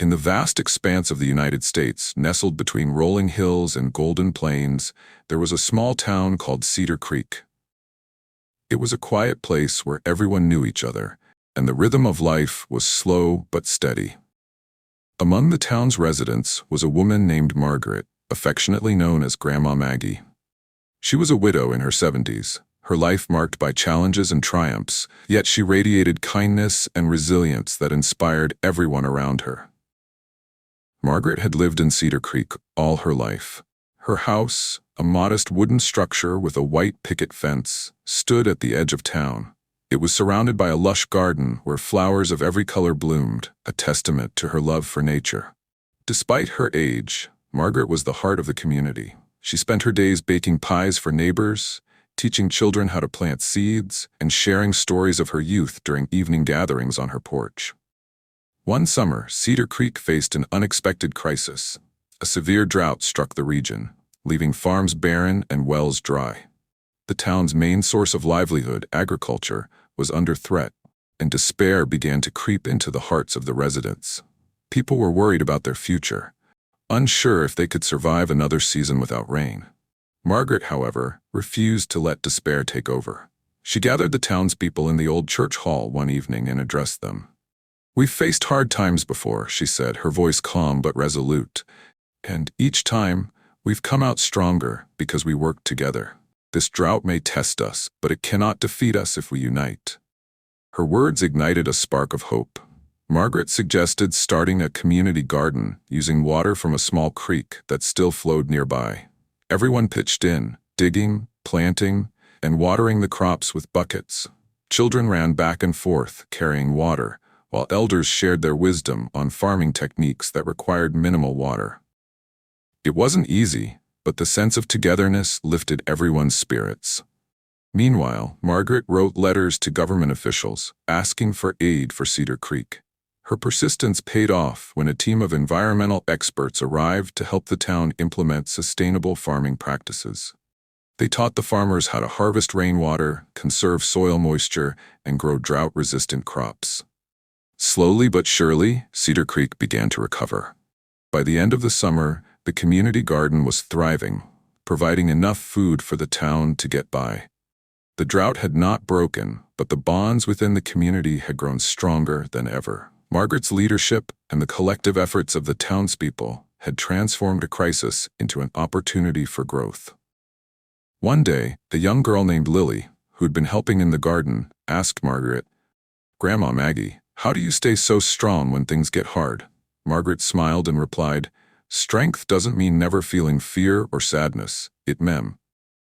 In the vast expanse of the United States, nestled between rolling hills and golden plains, there was a small town called Cedar Creek. It was a quiet place where everyone knew each other, and the rhythm of life was slow but steady. Among the town's residents was a woman named Margaret, affectionately known as Grandma Maggie. She was a widow in her 70s, her life marked by challenges and triumphs, yet she radiated kindness and resilience that inspired everyone around her. Margaret had lived in Cedar Creek all her life. Her house, a modest wooden structure with a white picket fence, stood at the edge of town. It was surrounded by a lush garden where flowers of every color bloomed, a testament to her love for nature. Despite her age, Margaret was the heart of the community. She spent her days baking pies for neighbors, teaching children how to plant seeds, and sharing stories of her youth during evening gatherings on her porch. One summer, Cedar Creek faced an unexpected crisis. A severe drought struck the region, leaving farms barren and wells dry. The town's main source of livelihood, agriculture, was under threat, and despair began to creep into the hearts of the residents. People were worried about their future, unsure if they could survive another season without rain. Margaret, however, refused to let despair take over. She gathered the townspeople in the old church hall one evening and addressed them. "We've faced hard times before," she said, her voice calm but resolute. "And each time, we've come out stronger because we worked together. This drought may test us, but it cannot defeat us if we unite." Her words ignited a spark of hope. Margaret suggested starting a community garden using water from a small creek that still flowed nearby. Everyone pitched in, digging, planting, and watering the crops with buckets. Children ran back and forth, carrying water, while elders shared their wisdom on farming techniques that required minimal water. It wasn't easy, but the sense of togetherness lifted everyone's spirits. Meanwhile, Margaret wrote letters to government officials, asking for aid for Cedar Creek. Her persistence paid off when a team of environmental experts arrived to help the town implement sustainable farming practices. They taught the farmers how to harvest rainwater, conserve soil moisture, and grow drought-resistant crops. Slowly but surely, Cedar Creek began to recover. By the end of the summer, the community garden was thriving, providing enough food for the town to get by. The drought had not broken, but the bonds within the community had grown stronger than ever. Margaret's leadership and the collective efforts of the townspeople had transformed a crisis into an opportunity for growth. One day, a young girl named Lily, who'd been helping in the garden, asked Margaret, "Grandma Maggie, how do you stay so strong when things get hard?" Margaret smiled and replied, "Strength doesn't mean never feeling fear or sadness. It